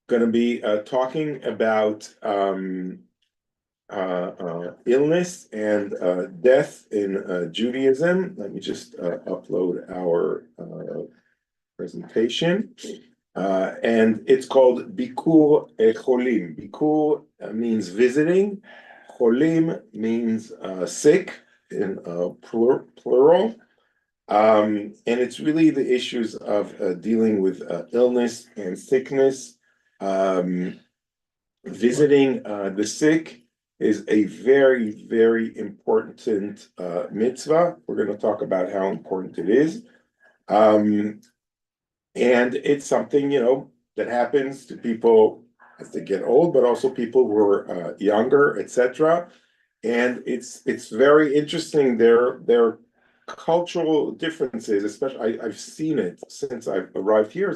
going to be talking about illness and death in Judaism. Let me just upload our presentation. And it's called Bikur Cholim. Bikur means visiting. Cholim means sick in plural. And it's really the issues of dealing with illness and sickness. Visiting the sick is a very, very important mitzvah. We're going to talk about how important it is. And it's something, that happens to people as they get old, but also people who are younger, etc. And it's very interesting. There are cultural differences, especially I've seen it since I've arrived here.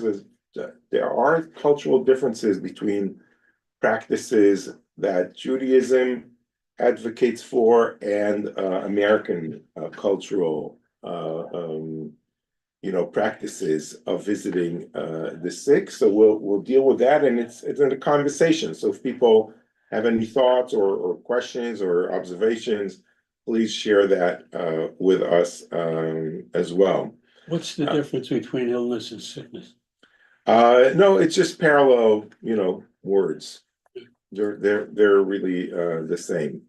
There are cultural differences between practices that Judaism advocates for and American cultural practices of visiting the sick. So we'll deal with that, and it's in a conversation. So if people have any thoughts or questions or observations, please share that with us as well. What's the difference between illness and sickness? No, it's just parallel, words. They're really the same.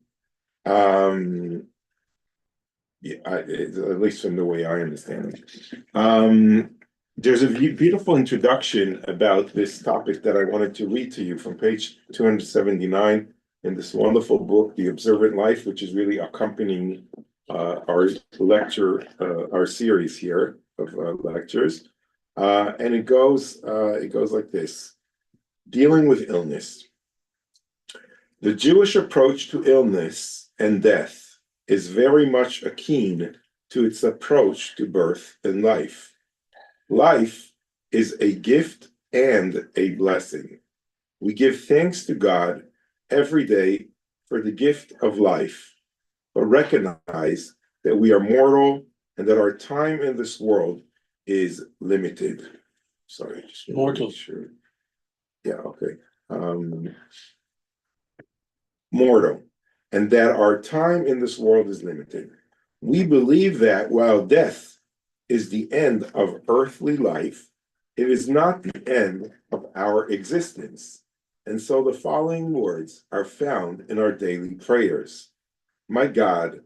Yeah, at least from the way I understand it. There's a beautiful introduction about this topic that I wanted to read to you from page 279 in this wonderful book, The Observant Life, which is really accompanying our lecture, our series here of lectures. And it goes like this: dealing with illness. The Jewish approach to illness and death is very much akin to its approach to birth and life. Life is a gift and a blessing. We give thanks to God every day for the gift of life, but recognize that we are mortal and that our time in this world is limited. Sorry, just mortal. Sure. Yeah, okay. Mortal, and that our time in this world is limited. We believe that while death is the end of earthly life, it is not the end of our existence. And so the following words are found in our daily prayers. My God,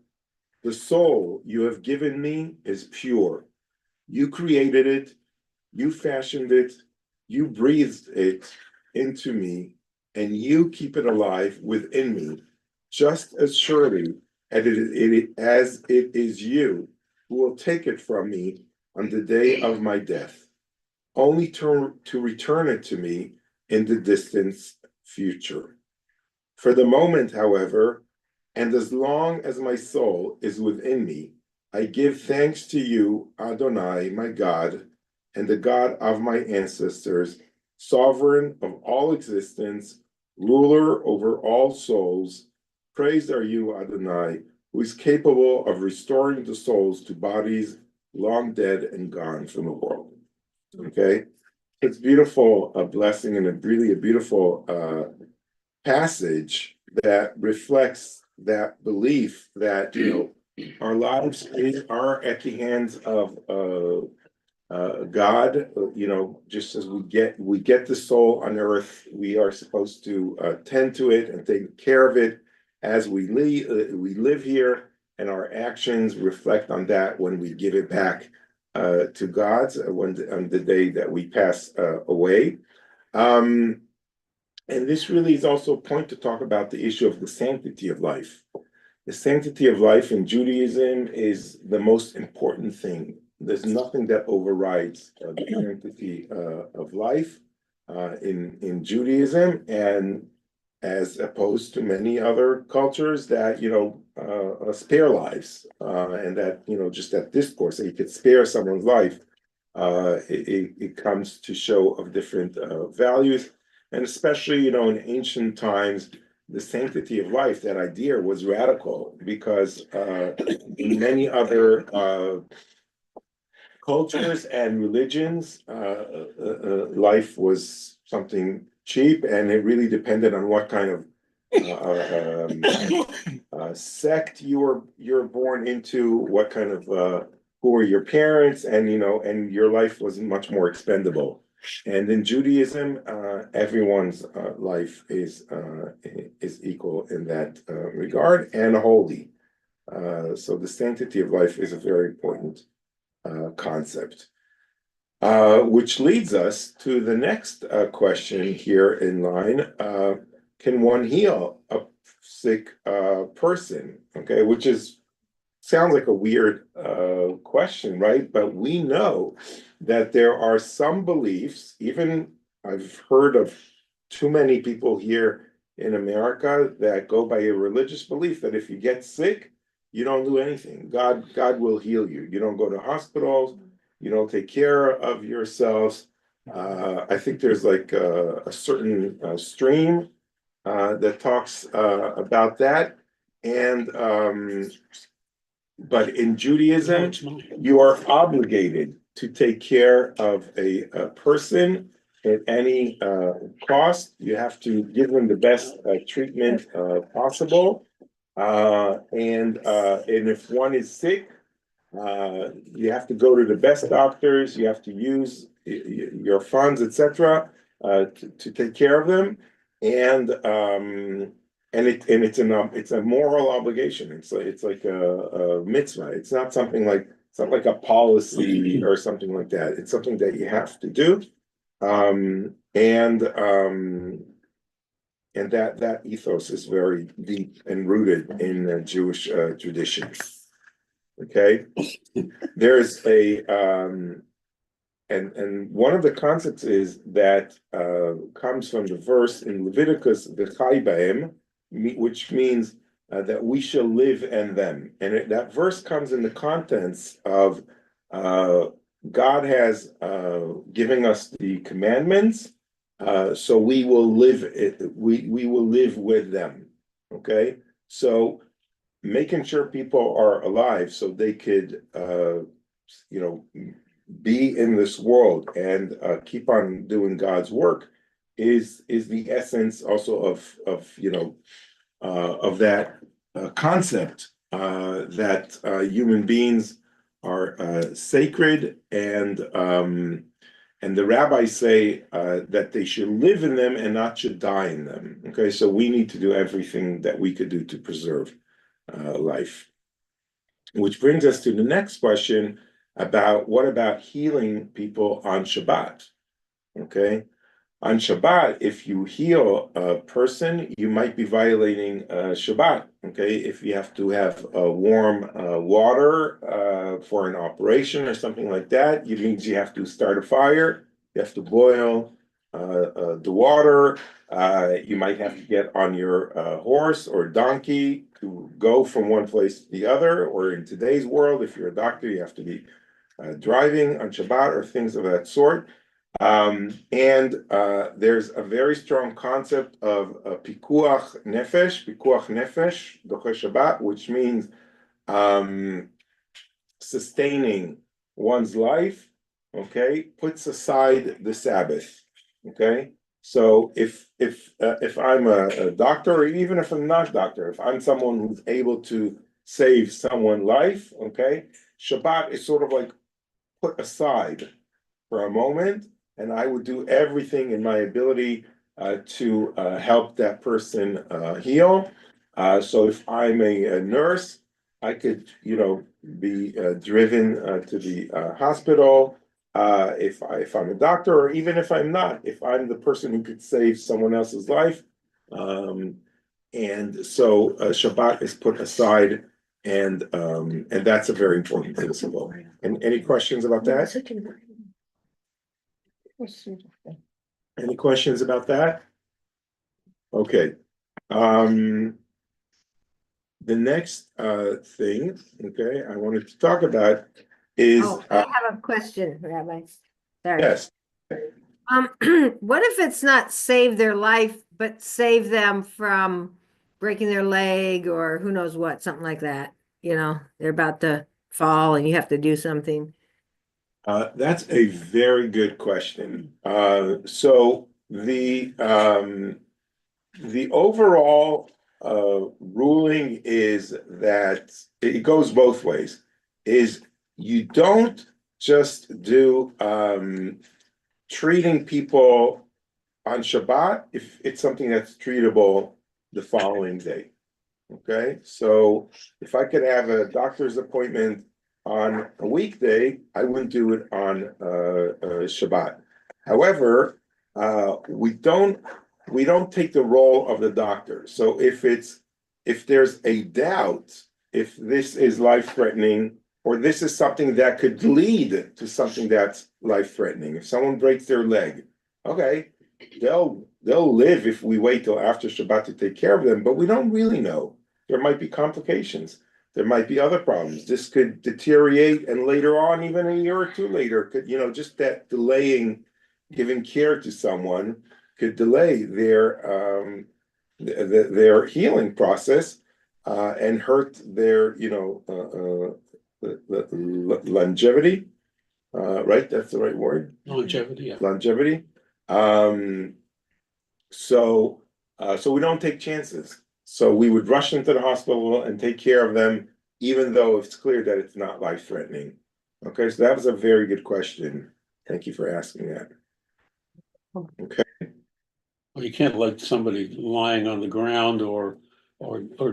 the soul you have given me is pure. You created it, you fashioned it, you breathed it into me, and you keep it alive within me, just as surely as it is you who will take it from me on the day of my death, only to return it to me in the distant future. For the moment, however, and as long as my soul is within me, I give thanks to you, Adonai, my God, and the God of my ancestors, sovereign of all existence, ruler over all souls. Praised are you, Adonai, who is capable of restoring the souls to bodies long dead and gone from the world. Okay, it's beautiful, a blessing, and really a beautiful passage that reflects that belief that our lives are at the hands of God. Just as we get the soul on earth, we are supposed to tend to it and take care of it as we live here, and our actions reflect on that when we give it back to God on the day that we pass away. And this really is also a point to talk about the issue of the sanctity of life. The sanctity of life in Judaism is the most important thing. There's nothing that overrides the sanctity of life in Judaism, and as opposed to many other cultures that spare lives, and that just that discourse that you could spare someone's life, it comes to show of different values, and especially in ancient times, the sanctity of life, that idea was radical, because in many other cultures and religions, life was something cheap, and it really depended on what kind of sect you're born into, what kind of who are your parents, and and your life was much more expendable. And in Judaism, everyone's life is equal in that regard and holy. So the sanctity of life is a very important concept. Which leads us to the next question here in line. Can one heal a sick person? Okay, which sounds like a weird question, right? But we know that there are some beliefs, even I've heard of too many people here in America that go by a religious belief that if you get sick, you don't do anything. God will heal you. You don't go to hospitals. You don't take care of yourselves. I think there's like a certain stream that talks about that. And but in Judaism, you are obligated to take care of a person at any cost. You have to give them the best treatment possible. And if one is sick, you have to go to the best doctors. You have to use your funds, etc., to take care of them, and it's a moral obligation. It's like a mitzvah. It's not like a policy or something like that. It's something that you have to do, and that ethos is very deep and rooted in the Jewish tradition. Okay, there's and one of the concepts is that comes from the verse in Leviticus, "V'chai b'hem," which means that we shall live in them. And that verse comes in the contents of God has given us the commandments, so we will live we will live with them. Okay, so making sure people are alive so they could be in this world and keep on doing God's work is the essence also of that concept that human beings are sacred, and the rabbis say that they should live in them and not should die in them. Okay, so we need to do everything that we could do to preserve life. Which brings us to the next question about what about healing people on Shabbat? Okay, on Shabbat, if you heal a person, you might be violating Shabbat. Okay, if you have to have warm water for an operation or something like that, it means you have to start a fire, you have to boil the water. You might have to get on your horse or donkey to go from one place to the other, or in today's world, if you're a doctor, you have to be driving on Shabbat or things of that sort. And there's a very strong concept of pikuach nefesh, doche Shabbat, which means sustaining one's life, okay, puts aside the Sabbath, okay? So if I'm a doctor, or even if I'm not a doctor, if I'm someone who's able to save someone's life, okay, Shabbat is sort of like put aside for a moment, and I would do everything in my ability to help that person heal. So if I'm a nurse, I could, be driven to the hospital. If I'm a doctor, or even if I'm not, if I'm the person who could save someone else's life, and so Shabbat is put aside, and that's a very important principle. And any questions about that? Any questions about that? Okay. The next thing, okay, I wanted to talk about is I have a question, Rabbi. Sorry. yes. What if it's not save their life, but save them from breaking their leg or who knows what, something like that? They're about to fall and you have to do something. That's a very good question. So the overall ruling is that it goes both ways. Is you don't just do treating people on Shabbat if it's something that's treatable the following day. Okay, so if I could have a doctor's appointment on a weekday, I wouldn't do it on Shabbat. However, we don't take the role of the doctor. So if there's a doubt if this is life-threatening or this is something that could lead to something that's life-threatening, if someone breaks their leg, okay, they'll live if we wait till after Shabbat to take care of them, but we don't really know. There might be complications. There might be other problems. This could deteriorate, and later on, even a year or two later, could, just that delaying giving care to someone could delay their healing process and hurt their longevity. Right, that's the right word. Longevity, yeah. Longevity. So we don't take chances. So we would rush into the hospital and take care of them, even though it's clear that it's not life-threatening. Okay, so that was a very good question. Thank you for asking that. Okay. Well, you can't let somebody lying on the ground or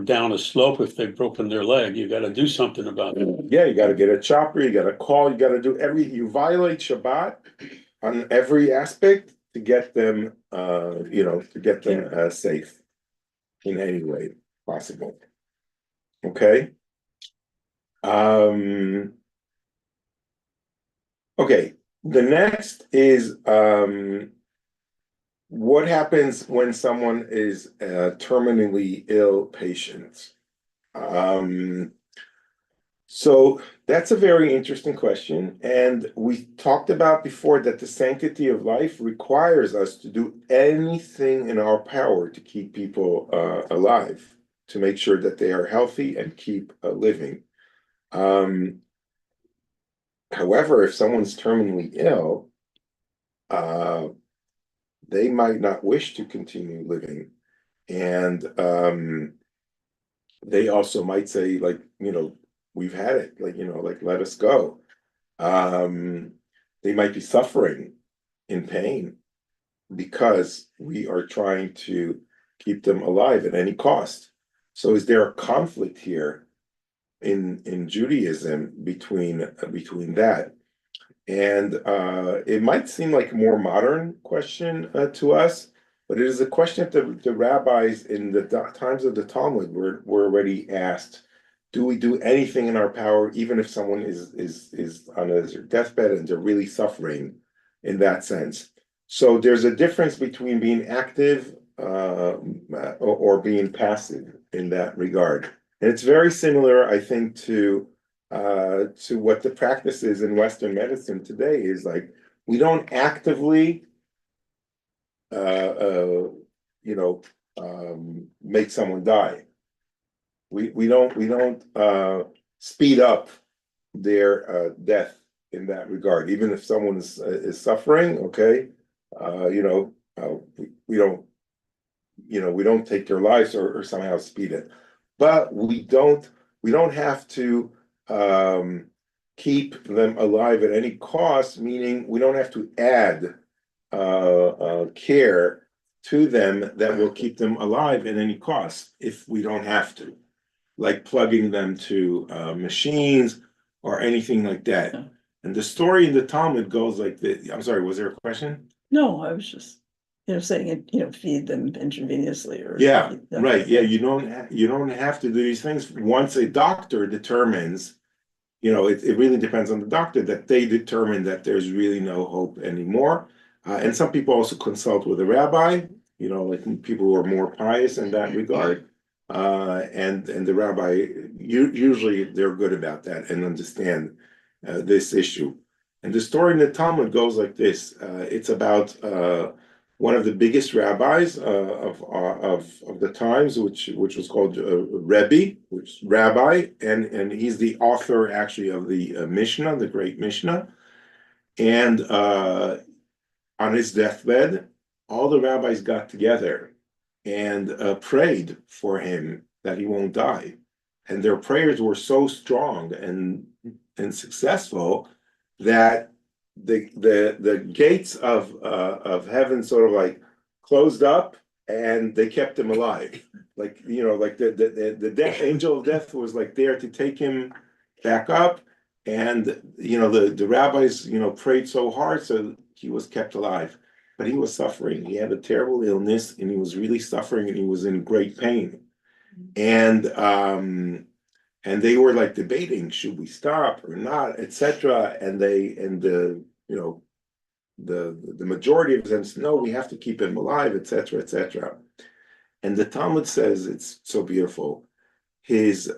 down a slope if they've broken their leg. You got to do something about it. Yeah, you got to get a chopper. You got to call. You got to do you violate Shabbat on every aspect to get them, safe in any way possible. Okay. Okay. The next is what happens when someone is a terminally ill patient? So that's a very interesting question. And we talked about before that the sanctity of life requires us to do anything in our power to keep people alive, to make sure that they are healthy and keep living. However, if someone's terminally ill, they might not wish to continue living. And they also might say, like, we've had it, like, let us go. They might be suffering in pain because we are trying to keep them alive at any cost. So is there a conflict here in Judaism between that? And it might seem like a more modern question to us, but it is a question that the rabbis in the times of the Talmud were already asked. Do we do anything in our power, even if someone is on a deathbed and they're really suffering in that sense? So there's a difference between being active or being passive in that regard. And it's very similar, I think, to what the practice is in Western medicine today. Is like we don't actively make someone die. We don't speed up their death in that regard. Even if someone is suffering, okay, we don't take their lives or somehow speed it. But we don't have to keep them alive at any cost, meaning we don't have to add care to them that will keep them alive at any cost if we don't have to, like plugging them to machines or anything like that. Yeah. And the story in the Talmud goes like this. I'm sorry, was there a question? No, I was just, saying it, feed them intravenously or. Yeah, right. Yeah, you don't have to do these things. Once a doctor determines, it really depends on the doctor that they determine that there's really no hope anymore. And some people also consult with a rabbi, like people who are more pious in that regard. And the rabbi, usually they're good about that and understand this issue. And the story in the Talmud goes like this. It's about one of the biggest rabbis of the times, which was called Rebbe, which is rabbi, and he's the author actually of the Mishnah, the great Mishnah. And on his deathbed, all the rabbis got together and prayed for him that he won't die. And their prayers were so strong and successful that the gates of heaven sort of like closed up and they kept him alive. Like, like the death angel of death was like there to take him back up. And the rabbis prayed so hard so he was kept alive. But he was suffering. He had a terrible illness and he was really suffering and he was in great pain. And they were like debating, should we stop or not, etc. And the majority of them said, no, we have to keep him alive, etc., etc. And the Talmud says, it's so beautiful. His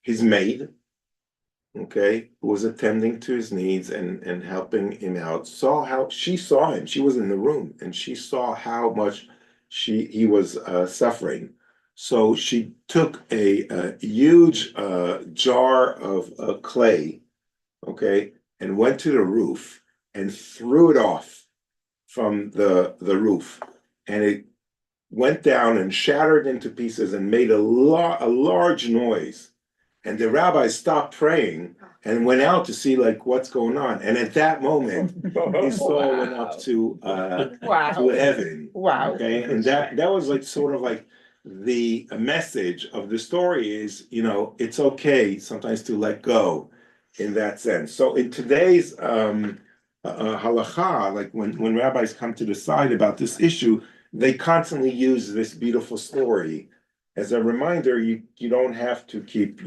maid, okay, who was attending to his needs and helping him out, she saw him. She was in the room and she saw how much he was suffering. So she took a huge jar of clay, okay, and went to the roof and threw it off from the roof, and it went down and shattered into pieces and made a large noise. And the rabbis stopped praying and went out to see like what's going on. And at that moment, his soul went up to heaven. Wow. Okay, and that was like sort of like the message of the story is, it's okay sometimes to let go in that sense. So in today's halacha, like when rabbis come to decide about this issue, they constantly use this beautiful story as a reminder. You don't have to keep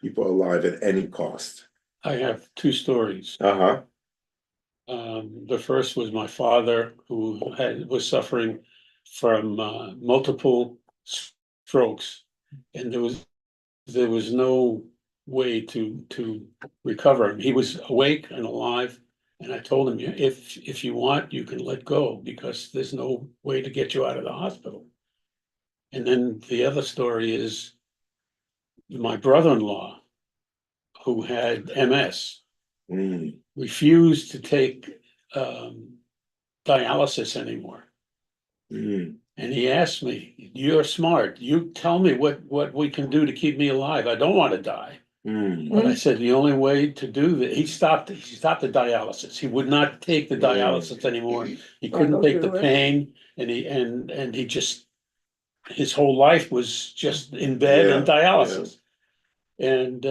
people alive at any cost. I have two stories. Uh-huh. The first was my father, who was suffering from multiple strokes, and there was no way to recover him. He was awake and alive, and I told him, if you want, you can let go, because there's no way to get you out of the hospital. And then the other story is my brother-in-law, who had MS, refused to take dialysis anymore. And he asked me, "You're smart. You tell me what we can do to keep me alive. I don't want to die." But I said the only way to do that, he stopped the dialysis. He would not take the dialysis anymore. He couldn't take the pain, and he just, his whole life was just in bed and dialysis. And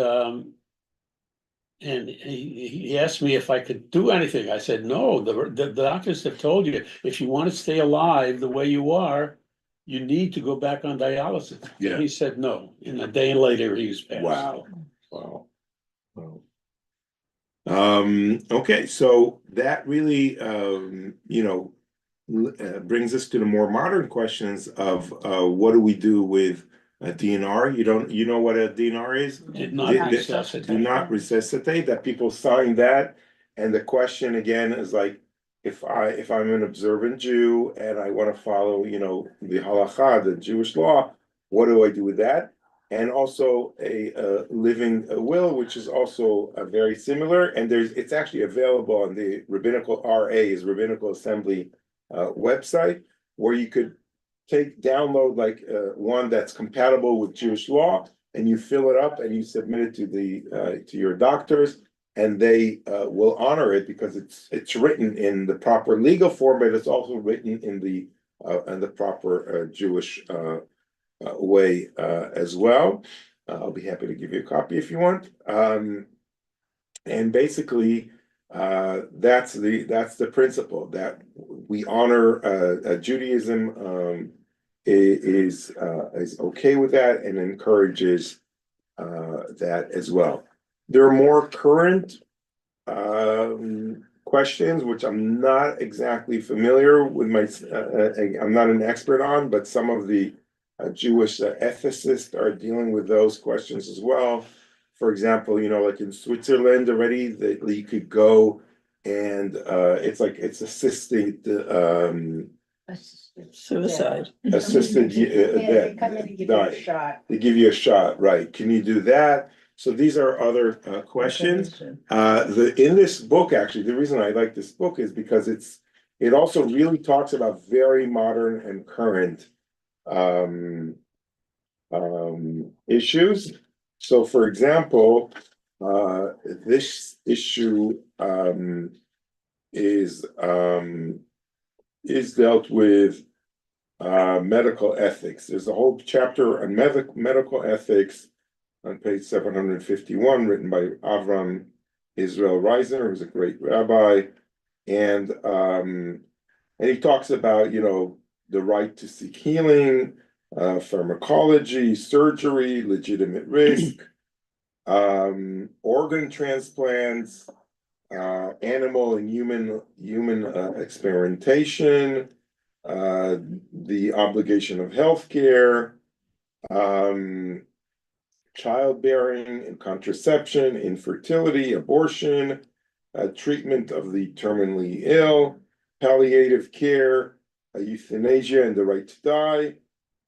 he asked me if I could do anything. I said, no, the doctors have told you, if you want to stay alive the way you are, you need to go back on dialysis. Yeah. And he said no. And a day later, he was passed. Wow. Okay, so that really, brings us to the more modern questions of what do we do with a DNR? You know what a DNR is? Did not resuscitate. Do not resuscitate. That people sign that, and the question again is like, if I'm an observant Jew and I want to follow, the halacha, the Jewish law, what do I do with that? And also a living will, which is also very similar, and it's actually available on the Rabbinical Rabbinical Assembly website, where you could download like one that's compatible with Jewish law, and you fill it up and you submit it to your doctors, and they will honor it because it's written in the proper legal form, but it's also written in the proper Jewish way as well. I'll be happy to give you a copy if you want. And basically, that's the principle that we honor. Judaism is okay with that and encourages that as well. There are more current questions which I'm not exactly familiar with. I'm not an expert on, but some of the Jewish ethicists are dealing with those questions as well. For example, like in Switzerland already, that you could go and it's assisted Suicide. Assisted They come in and give you a shot. They give you a shot, right? Can you do that? So these are other questions. In this book, actually, the reason I like this book is because it's it also really talks about very modern and current issues. So for example, this issue is dealt with medical ethics. There's a whole chapter on medical ethics on page 751, written by Avram Israel Reisner, who's a great rabbi, and he talks about, you know, the right to seek healing, pharmacology, surgery, legitimate risk, organ transplants, animal and human experimentation, the obligation of healthcare, childbearing and contraception, infertility, abortion, treatment of the terminally ill, palliative care, euthanasia and the right to die,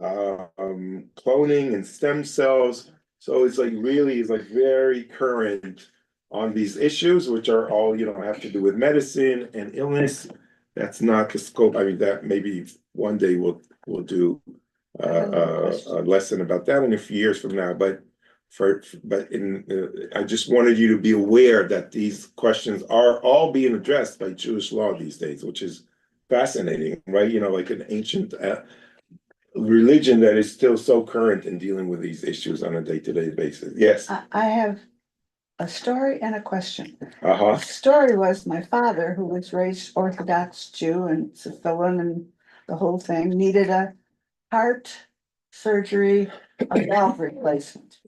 cloning and stem cells. So it's like really is like very current on these issues, which are all, you know, have to do with medicine and illness. That's not the scope. I mean, that maybe one day we'll do a lesson about that in a few years from now. But I just wanted you to be aware that these questions are all being addressed by Jewish law these days, which is fascinating, right? You know, like an ancient religion that is still so current in dealing with these issues on a day-to-day basis. Yes. I have a story and a question. Uh-huh. The story was my father, who was raised Orthodox Jew and Syphilin and the whole thing, needed a heart surgery, a valve replacement.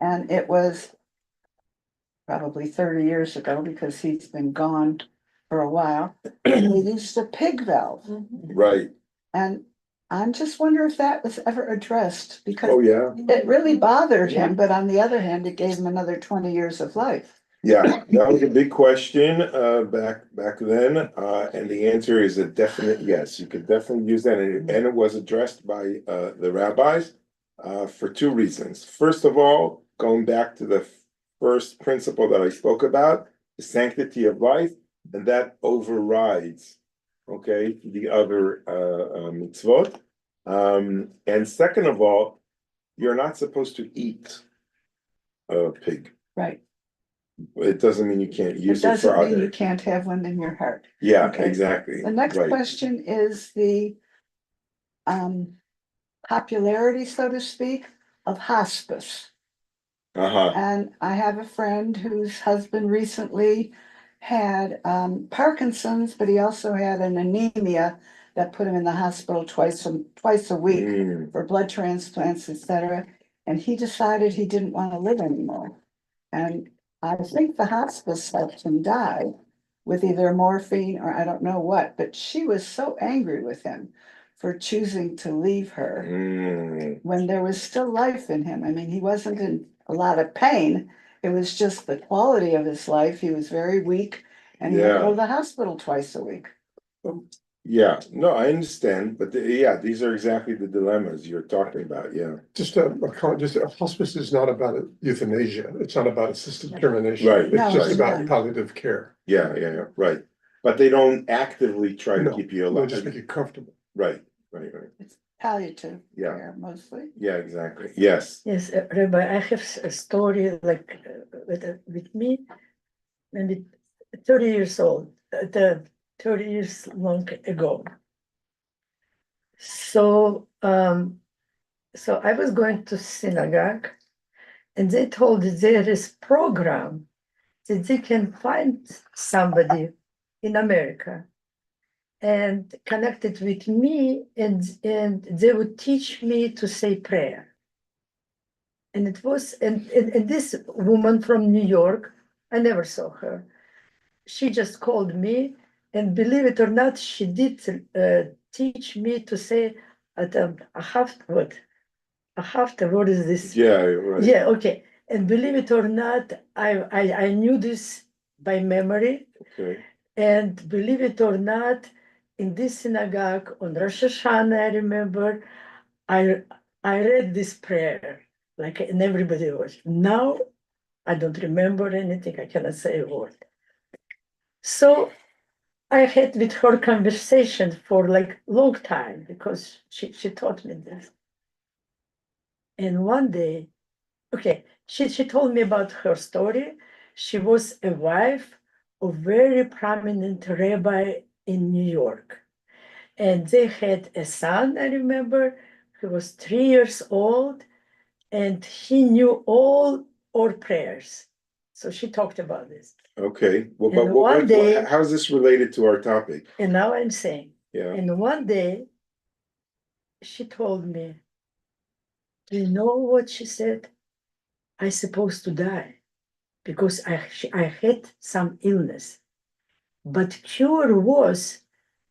And it was probably 30 years ago because he's been gone for a while. And they used a pig valve. Right. And I'm just wondering if that was ever addressed Oh, because yeah. it really bothered him, but on the other hand, it gave him another 20 years of life. Yeah, that was a big question back then, and the answer is a definite yes. You could definitely use that, and it was addressed by the rabbis for two reasons. First of all, going back to the first principle that I spoke about, the sanctity of life, and that overrides, okay, the other mitzvot. And second of all, you're not supposed to eat a pig. Right. It doesn't mean you can't It use it doesn't for mean you other. can't have one in your heart. Yeah, Okay. exactly. The next Right. question is the popularity, so to speak, of hospice. Uh-huh. And I have a friend whose husband recently had Parkinson's, but he also had an anemia that put him in the hospital twice a week Mm, for blood transplants, etc. And he decided he didn't want to live anymore. And I think the hospice helped him die with either morphine or I don't know what, but she was so angry with him for choosing to leave her when there was still life in him. I mean, he wasn't in a lot of pain. It was just the quality of his life. He was very weak and he had to go to the hospital twice a week. Yeah, no, I understand, but yeah, these are exactly the dilemmas you're talking about. Yeah, Just a hospice is not about euthanasia. It's not about assisted termination. right. It's No, just it's about not. palliative care. Yeah, right. But they don't actively try to No, keep you They'll alive. just make you comfortable. Right. It's palliative Yeah. care mostly. Yeah, exactly. Yes. Yes, Rabbi, I have a story like with me, maybe 30 years old, 30 years long ago. So, so I was going to synagogue, and they told me there is program that they can find somebody in America and connect it with me, and they would teach me to say prayer. And it was, and this woman from New York, I never saw her. She just called me, and believe it or not, she did teach me to say at a half what what is this? Yeah, right. Yeah, okay. And believe it or not, I knew this by memory. Okay. And believe it or not, in this synagogue on Rosh Hashanah, I remember, I read this prayer, like, and everybody was. Now, I don't remember anything. I cannot say a word. So I had with her conversation for like long time because she taught me this. And one day, okay, she told me about her story. She was a wife of very prominent rabbi in New York. And they had a son, I remember, he was 3 years old, and he knew all our prayers. So she talked about this. Okay, well, And but one day- how is this related to our topic? And now I'm saying, Yeah, and one day she told me, do you know what she said? I supposed to die because I had some illness. But cure was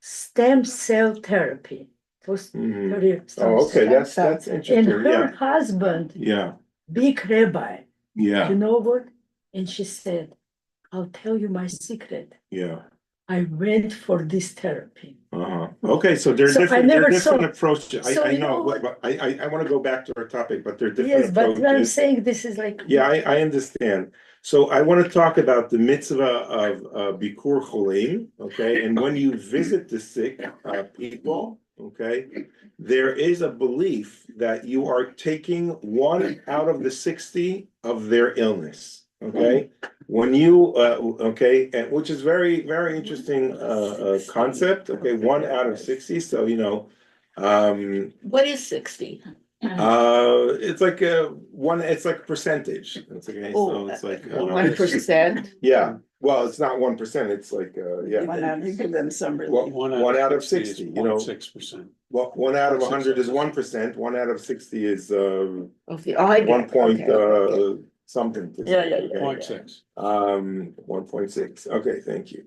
stem cell therapy. It was Mhm. stem Oh, okay, cell. that's And interesting, her yeah, husband, yeah, big rabbi, you yeah, know what? And she said, I'll tell you my secret. yeah. I went for this therapy. Uh-huh. Okay, so there are So I different, there are never different saw- approaches. so I you know, know what? but I want to go back to our topic, but there are different Yes, but what I'm approaches. saying, this is like. Yeah, I understand. So I want to talk about the mitzvah of Bikur Cholim, okay? And when you visit the sick people, okay, there is a belief that you are taking 1 out of the 60 of their illness, okay? When you, okay, and which is very, very interesting concept, okay? 1 out of 60, so What is 60? it's like it's like a percentage. It's okay, so it's like 1%? yeah. Well, it's not 1%. It's like yeah. You give them some Well, relief. 1 out of 60 is 60, 0.6%. Well, 1 out of 100 is 1%. 1 out of 60 is Okay, oh, I get 1 it. point Okay. something. Yeah. 0.6. 1.6. Okay, thank you.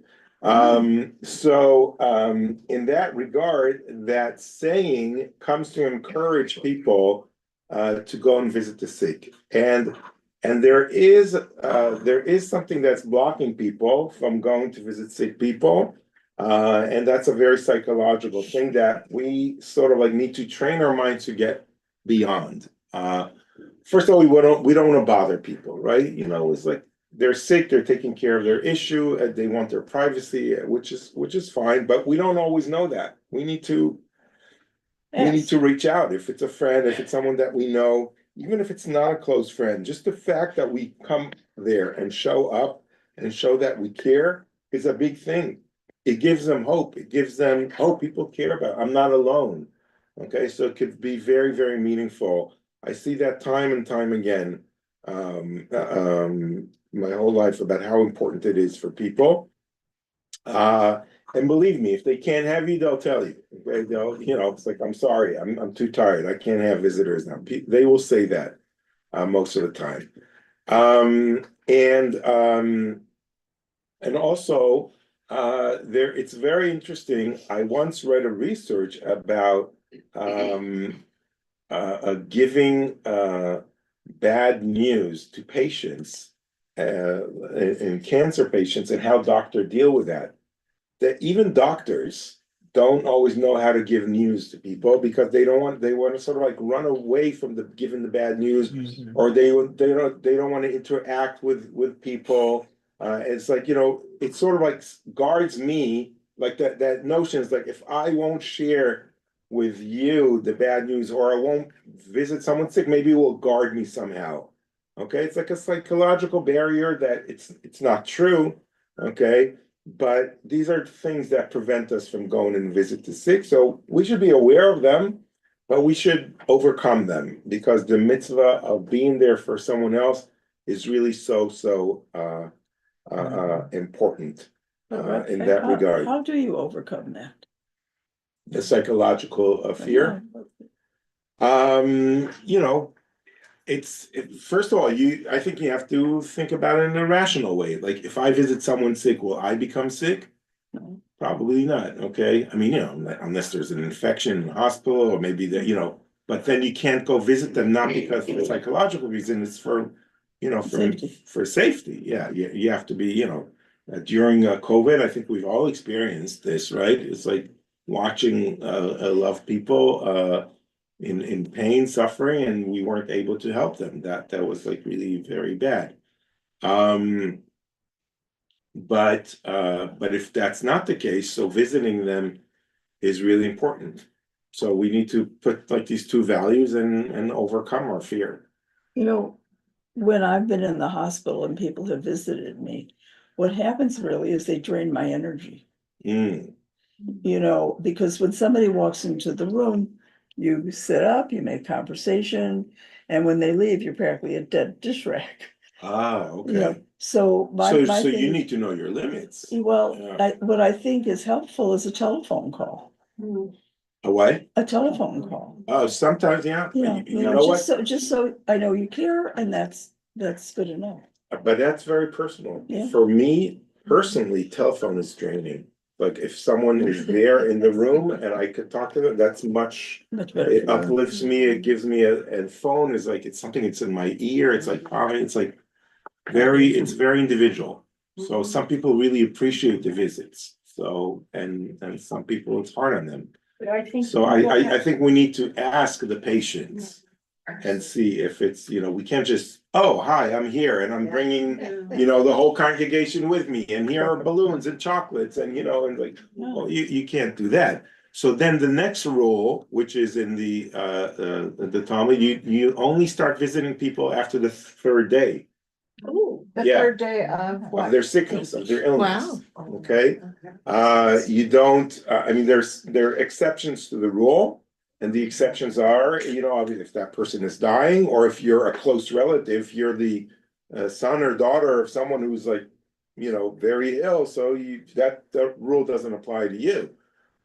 In that regard, that saying comes to encourage people to go and visit the sick. And there is something that's blocking people from going to visit sick people. And that's a very psychological thing that we sort of like need to train our minds to get beyond. First of all, we don't want to bother people, right? It's like they're sick, they're taking care of their issue, and they want their privacy, which is fine, but we don't always know that. We need to reach out if it's a friend, if it's someone that we know, even if it's not a close friend. Just the fact that we come there and show up and show that we care is a big thing. It gives them hope. It gives them hope. People care about. I'm not alone. Okay, so it could be very, very meaningful. I see that time and time again, my whole life about how important it is for people. And believe me, if they can't have you, they'll tell you. Okay? It's like, I'm sorry, I'm too tired. I can't have visitors now. They will say that most of the time. And also, it's very interesting. I once read a research about giving bad news to patients and cancer patients and how doctors deal with that. That even doctors don't always know how to give news to people because they want to sort of like run away from giving the bad news, or they don't want to interact with people. It's like, it sort of like guards me, like that notion is like, if I won't share with you the bad news, or I won't visit someone sick, maybe it will guard me somehow. Okay, it's like a psychological barrier that it's not true. Okay, but these are things that prevent us from going and visit the sick. So we should be aware of them, but we should overcome them, because the mitzvah of being there for someone else is really so important in that regard. How do you overcome that? The psychological fear. First of all, I think you have to think about it in a rational way. Like, if I visit someone sick, will I become sick? No. Probably not. Okay. I mean, unless there's an infection in the hospital, or maybe but then you can't go visit them, not because for psychological reason, it's for Safety. for safety. Yeah. You have to be, during COVID, I think we've all experienced this, right? It's like watching loved people in pain, suffering, and we weren't able to help them. That was like really very bad. But if that's not the case, so visiting them is really important. So we need to put like these two values and overcome our fear. You know, when I've been in the hospital and people have visited me, what happens really is they drain my energy. Mm, You know, because when somebody walks into the room, you sit up, you make conversation, and when they leave, you're practically a dead dish rack. You know, okay. so my So thing you is- need to know your limits. Well, Yeah. what I think is helpful is a telephone call, A what? a telephone call. Sometimes, yeah. Yeah, You know what? just so I know you care, and that's good enough. But that's very personal. Yeah. For me personally, telephone is draining. Like if someone is there in the room and I could talk to them, that's much, Much better. it for you. uplifts me, it gives me and phone is like, it's something that's in my ear, it's like, it's like it's very individual. So some people really appreciate the visits. So, and some people it's hard on them. But I think. So I think we need to ask the patients and see if it's, we can't just, oh, hi, I'm here and I'm bringing, the whole congregation with me and here are balloons and chocolates and, and like, well, you can't do that. So then the next rule, which is in the Talmud, you only start visiting people after the third day The Yeah. third day of of what? their sickness, of their illness. Wow. Okay, you don't, I mean, there are exceptions to the rule. And the exceptions are, if that person is dying, or if you're a close relative, you're the son or daughter of someone who's like, very ill, so that rule doesn't apply to you.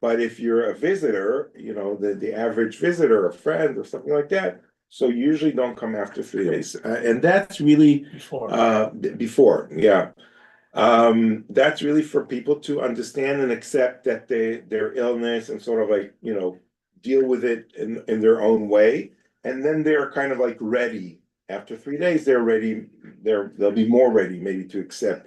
But if you're a visitor, the average visitor, a friend or something like that, so usually don't come after 3 days. And that's really before, yeah. That's really for people to understand and accept that their illness and sort of like, deal with it in their own way. And then they're kind of like ready. After 3 days, they're ready, they'll be more ready maybe to accept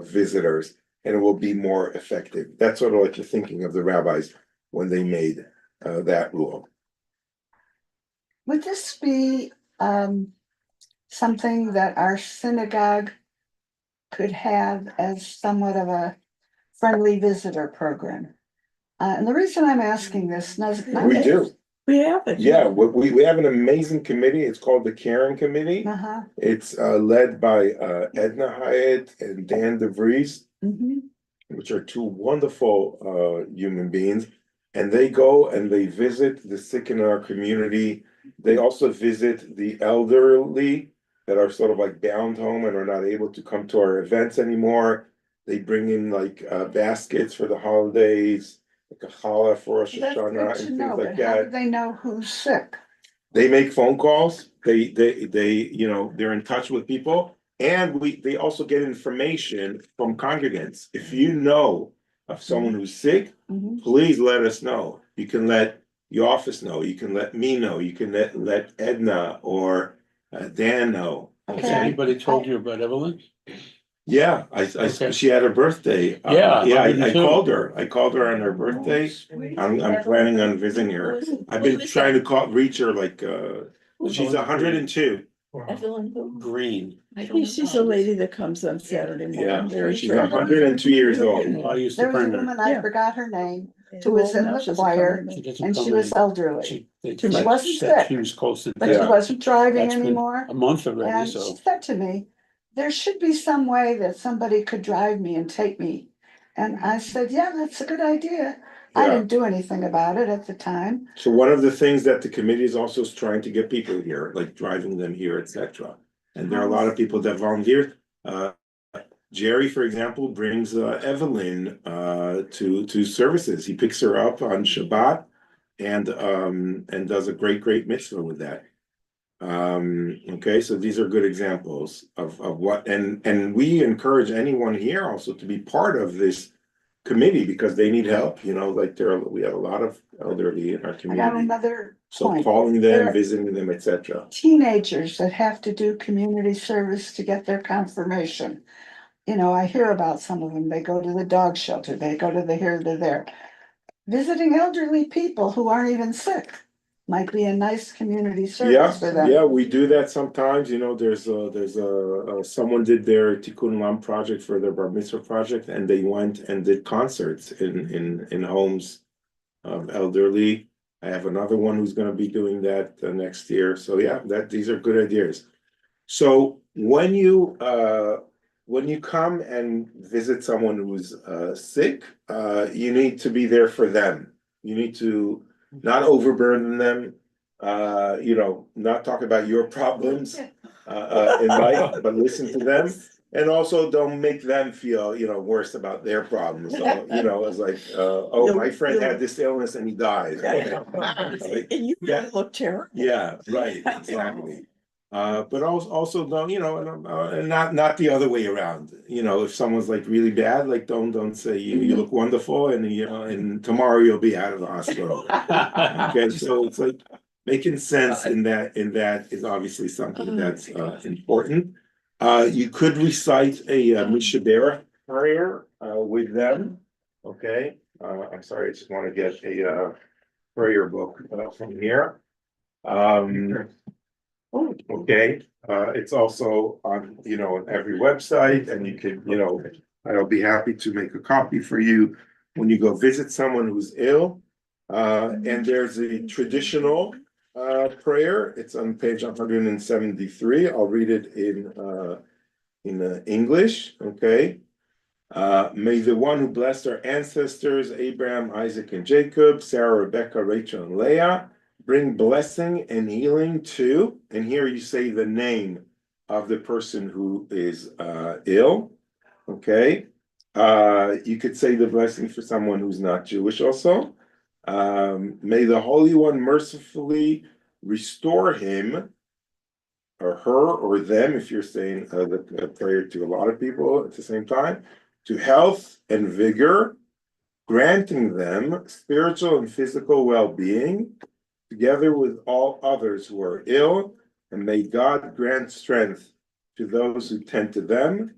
visitors, and it will be more effective. That's sort of like the thinking of the rabbis when they made that rule. Would this be something that our synagogue could have as somewhat of a friendly visitor program? And the reason I'm asking this, We do. We have it. Yeah, we have an amazing committee. It's called the Caring Committee. Uh-huh. It's led by Edna Hyatt and Dan DeVries, Mhm. which are two wonderful human beings. And they go and they visit the sick in our community. They also visit the elderly that are sort of like bound home and are not able to come to our events anymore. They bring in like baskets for the holidays, like a challah for Rosh That's Hashanah good and to things know, like but how do that. they know who's sick? They make phone calls. They they're in touch with people, and they also get information from congregants. If you know of someone who's sick, Mhm. please let us know. You can let your office know. You can let me know. You can let Edna or Dan know. Has Okay. anybody told you about Evelyn? Yeah, Okay. she had her birthday. Yeah, Yeah, I 102. called her. I called her on her birthday. I'm planning on visiting her. I've been trying to reach her like she's 102. Evelyn who? Green. I don't know. She's a lady that comes on Saturday morning. Yeah, Very she's attractive. 102 years old. I used to There was a bring her. woman, I Yeah. forgot her name, who was in Now the she's a choir, company. She doesn't and she come was in. elderly, She much. wasn't said sick, she was close to but she death. wasn't driving That's been anymore. a month already, And so. she said to me, there should be some way that somebody could drive me and take me. And I said, yeah, that's a good idea. I Yeah. didn't do anything about it at the time. So one of the things that the committee is also trying to get people here, like driving them here, etc. And there are a lot of people that volunteer. Jerry, for example, brings Evelyn to services. He picks her up on Shabbat and does a great mitzvah with that. Okay, so these are good examples of what, and we encourage anyone here also to be part of this committee because they need help, like we have a lot of elderly in our I got community. another So point. calling There them, are visiting them, etc. teenagers that have to do community service to get their confirmation. I hear about some of them. They go to the dog shelter, they go to the here, to there. Visiting elderly people who aren't even sick. might be a nice community service for them. Yeah, we do that sometimes, there's someone did their Tikkun Olam project for their Bar Mitzvah project, and they went and did concerts in homes of elderly. I have another one who's gonna be doing that next year, so yeah, these are good ideas. So when you come and visit someone who's sick, you need to be there for them. You need to not overburden them, not talk about your problems in life, but listen to them. And also don't make them feel, worse about their problems. So, it's like, my friend had this illness and he died. And you Yeah. look terrible. Yeah, right, exactly. But also don't, and not the other way around. If someone's like really bad, like don't say you look wonderful and and tomorrow you'll be out of the hospital. Okay, so it's like making sense in that is obviously something that's important. You could recite a Mishabera prayer with them. Okay, I'm sorry, I just want to get a prayer book from here. Okay, it's also on, on every website, and you can, I'll be happy to make a copy for you when you go visit someone who's ill. And there's a traditional prayer. It's on page 173. I'll read it in English. Okay. May the one who blessed our ancestors, Abraham, Isaac, and Jacob, Sarah, Rebecca, Rachel, and Leah, bring blessing and healing to, and here you say the name of the person who is ill. Okay. You could say the blessing for someone who's not Jewish also. May the Holy One mercifully restore him or her or them, if you're saying the prayer to a lot of people at the same time, to health and vigor, granting them spiritual and physical well-being, together with all others who are ill, and may God grant strength to those who tend to them.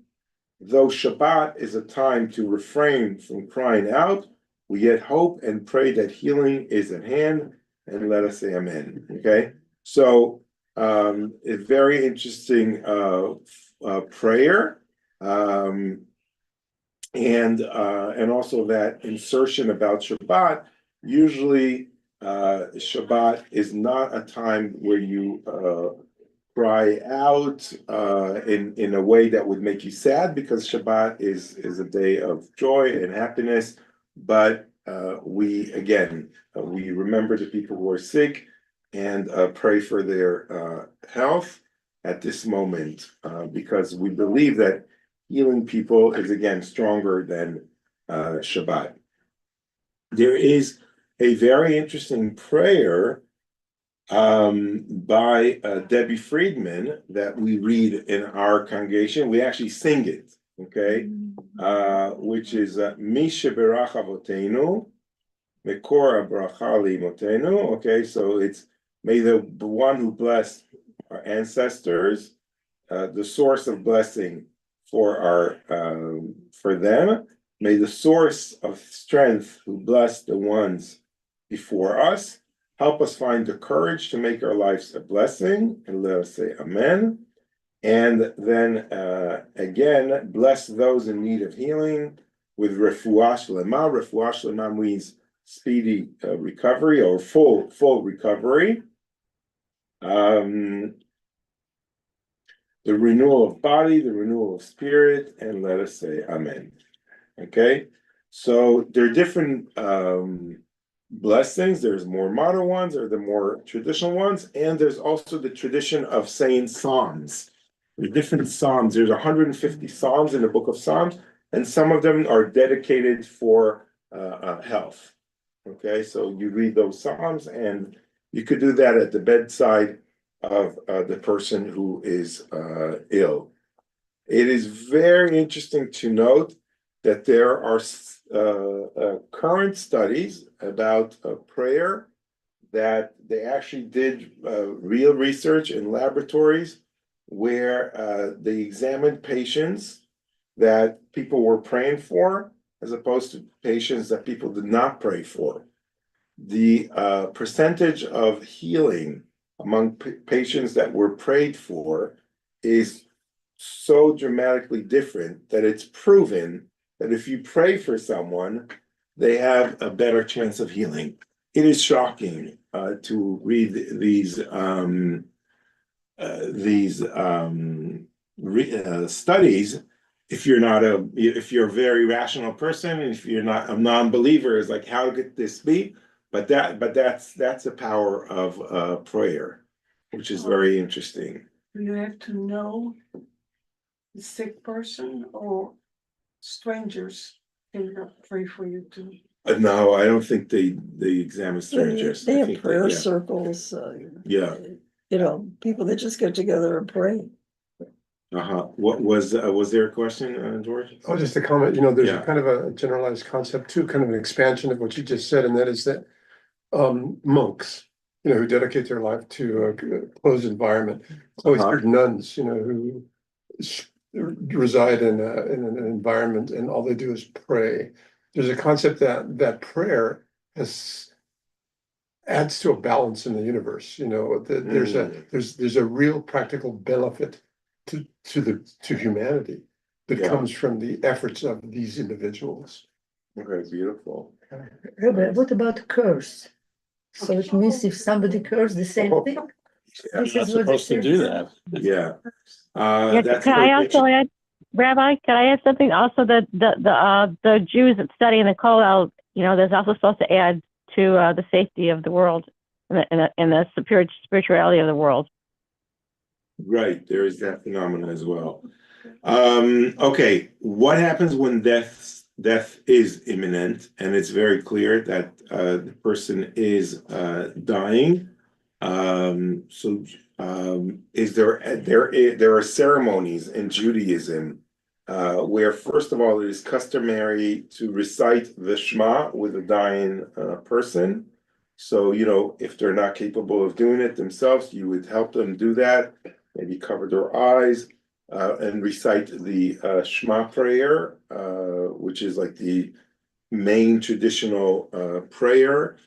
Though Shabbat is a time to refrain from crying out, we yet hope and pray that healing is at hand, and let us say amen. Okay, so a very interesting prayer, and also that insertion about Shabbat. Usually Shabbat is not a time where you cry out in a way that would make you sad, because Shabbat is a day of joy and happiness. But we remember the people who are sick and pray for their health at this moment, because we believe that healing people is again stronger than Shabbat. There is a very interesting prayer by Debbie Friedman that we read in our congregation. We actually sing it, okay? Which is Misha Berach Avotenu, Mekor Bracha Li'imotenu. Okay, so it's may the one who blessed our ancestors, the source of blessing for them. May the source of strength who blessed the ones before us help us find the courage to make our lives a blessing, and let us say amen. And then again, bless those in need of healing with refuah shlema. Refuah shlema means speedy recovery or full recovery. The renewal of body, the renewal of spirit, and let us say amen. Okay, so there are different blessings. There's more modern ones, or the more traditional ones, and there's also the tradition of saying psalms. There's different psalms. There's 150 psalms in the book of Psalms, and some of them are dedicated for health. Okay, so you read those psalms, and you could do that at the bedside of the person who is ill. It is very interesting to note that there are current studies about prayer, that they actually did real research in laboratories where they examined patients that people were praying for, as opposed to patients that people did not pray for. the percentage of healing among patients that were prayed for is so dramatically different that it's proven that if you pray for someone, they have a better chance of healing. It is shocking to read these studies. If you're a very rational person, and if you're not a non-believer, is like, how could this be? But that's the power of prayer, which is very interesting. Do you have to know the sick person or strangers can pray for you too? No, I don't think they examine They strangers. they I have think prayer yeah. circles, Yeah. you know, people that just get together and pray. What was there a question, George? Oh, just a comment, you know, there's Yeah. a kind of a generalized concept too, kind of an expansion of what you just said, and that is that monks, you know, who dedicate their life to a closed environment, cloistered nuns, you know, who reside in an environment and all they do is pray. There's a concept that prayer adds to a balance in the universe, you know, that there's a real practical benefit to humanity that Yeah. comes from the efforts of these individuals. Okay, beautiful. Robert, what about curse? So it means if somebody curse the same thing? Yeah. This You're is not what they supposed to say. do that. Yeah. Yeah, That's can I very also add, Rabbi, can I add something? Also, the Jews that study in the Kollel, you know, there's also supposed to add to the safety of the world and the superior spirituality of the world. right. There is that phenomenon as well. Okay, what happens when death is imminent and it's very clear that the person is dying? Is there are ceremonies in Judaism where first of all it is customary to recite the Shema with a dying person. So, you know, if they're not capable of doing it themselves, you would help them do that, maybe cover their eyes and recite the Shema prayer, which is like the main traditional prayer.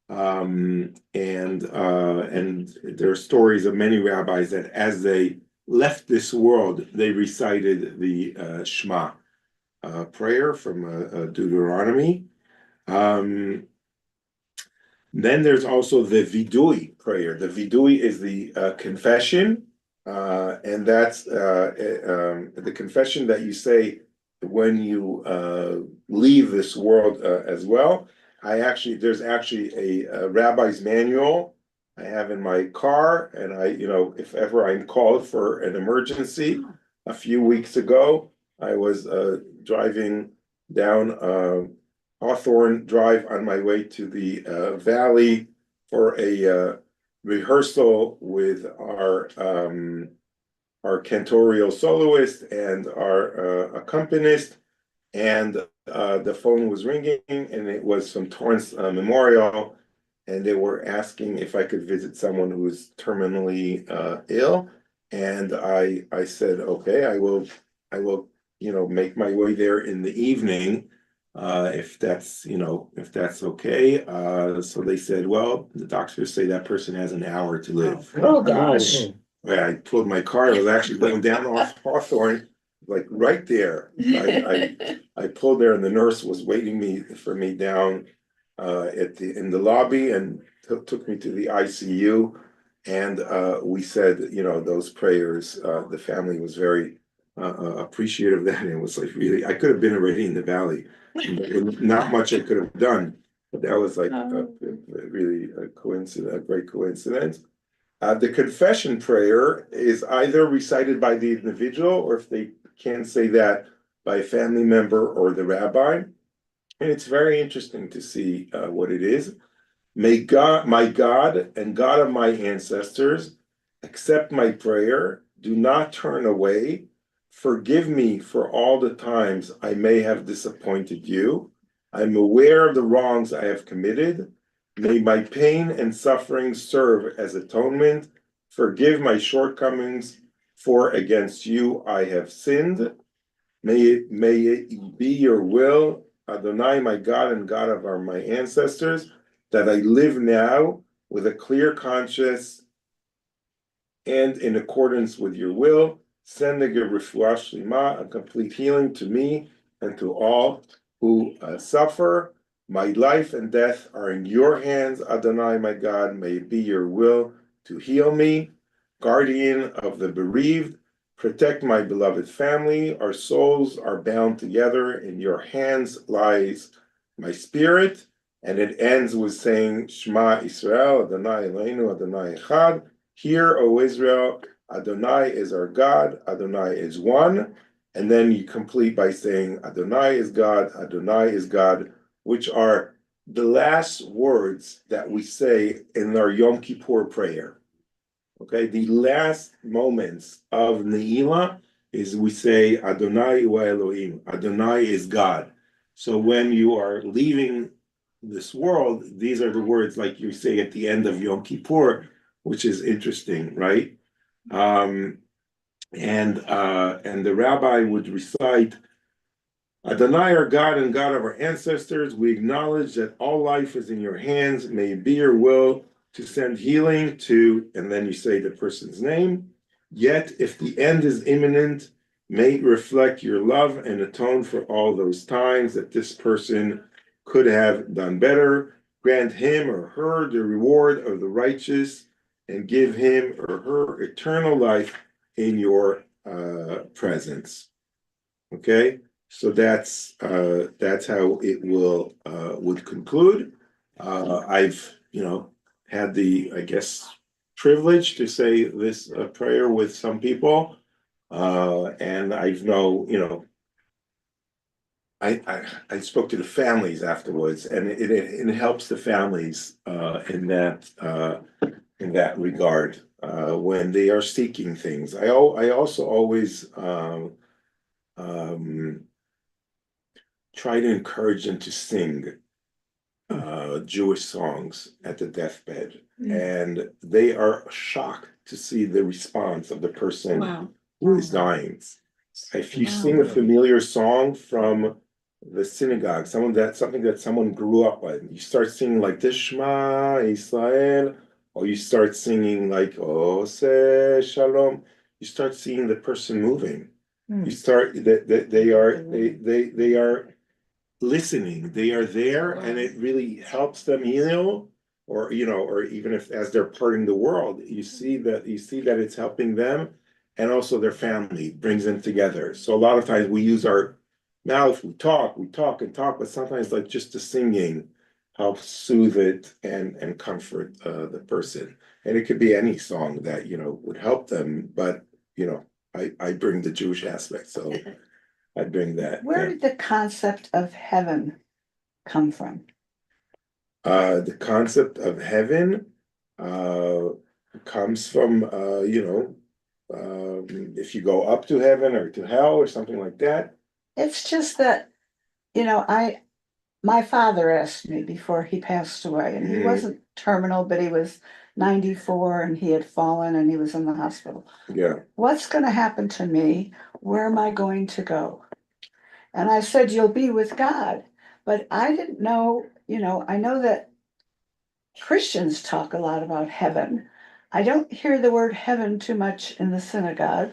And there are stories of many rabbis that as they left this world, they recited the Shema prayer from Deuteronomy. Then there's also the Vidui prayer. The Vidui is the confession, and that's the confession that you say when you leave this world as well. There's actually a rabbi's manual I have in my car, and if ever I'm called for an emergency. A few weeks ago, I was driving down Hawthorne Drive on my way to the valley for a rehearsal with our cantorial soloist and our accompanist, and the phone was ringing, and it was from Torrance Memorial, and they were asking if I could visit someone who was terminally ill, and I said, okay, I will make my way there in the evening. If that's okay. So they said, well, the doctors say that person has an hour to live. Oh, gosh. I pulled my car. I was actually going down off Hawthorne, like right there. I pulled there, and the nurse was waiting for me down in the lobby, and took me to the ICU. And we said, those prayers. The family was very appreciative of that, and it was like really, I could have been already in the valley. Not much I could have done, but that was like really a coincidence, a great coincidence. The confession prayer is either recited by the individual, or if they can't say that, by a family member or the rabbi. And it's very interesting to see what it is. May God, my God and God of my ancestors, accept my prayer. Do not turn away. Forgive me for all the times I may have disappointed you. I'm aware of the wrongs I have committed. May my pain and suffering serve as atonement. Forgive my shortcomings, for against you I have sinned. May it be your will, Adonai, my God and God of my ancestors, that I live now with a clear conscience and in accordance with your will. Send a refuah shlema, a complete healing to me and to all who suffer. My life and death are in your hands, Adonai, my God. May it be your will to heal me. Guardian of the bereaved, protect my beloved family. Our souls are bound together. In your hands lies my spirit. And it ends with saying, Shema Israel, Adonai Eloheinu, Adonai Echad. Hear, O Israel, Adonai is our God, Adonai is one. And then you complete by saying, Adonai is God, which are the last words that we say in our Yom Kippur prayer. Okay, the last moments of Ne'ilah is we say, Adonai wa Elohim, Adonai is God. So when you are leaving this world, these are the words like you say at the end of Yom Kippur, which is interesting, right? And the rabbi would recite, Adonai, our God and God of our ancestors, we acknowledge that all life is in your hands. May it be your will to send healing to, and then you say the person's name. Yet, if the end is imminent, may it reflect your love and atone for all those times that this person could have done better. Grant him or her the reward of the righteous and give him or her eternal life in your presence. Okay, so that's how it will would conclude. I've had the, I guess, privilege to say this prayer with some people, and I spoke to the families afterwards, and it helps the families in that regard when they are seeking things. I also always try to encourage them to sing Jewish songs at the deathbed, and they are shocked to see the response of the person who is dying. If you sing a familiar song from the synagogue, something that someone grew up with, you start singing like this Shema Israel, or you start singing like Ose Shalom, you start seeing the person moving. You start that they are listening, they are there, and it really helps them heal, or even if as they're parting the world, you see that it's helping them, and also their family brings them together. So a lot of times we use our mouth, we talk and talk, but sometimes like just the singing helps soothe it and comfort the person. And it could be any song that would help them, but I bring the Jewish aspect, so I bring that. Where did the concept of heaven come from? The concept of heaven comes from if you go up to heaven or to hell or something like that. It's just that, my father asked me before he passed away, and he wasn't terminal, but he was 94 and he had fallen and he was in the hospital. Yeah. What's going to happen to me? Where am I going to go? And I said, you'll be with God. But I didn't know, I know that Christians talk a lot about heaven. I don't hear the word heaven too much in the synagogue.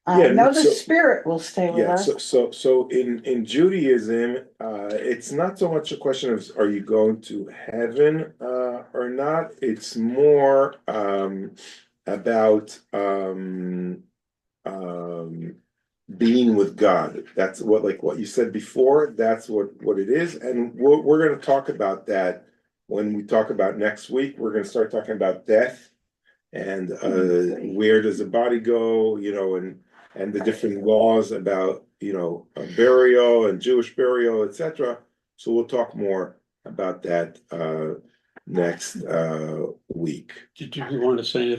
I know the spirit will stay with us. So in Judaism, it's not so much a question of are you going to heaven or not. It's more about being with God. That's what you said before. That's what it is, and we're going to talk about that when we talk about next week. We're going to start talking about death and where does the body go, and the different laws about burial and Jewish burial, etc. So we'll talk more about that next week. Did you want to say anything?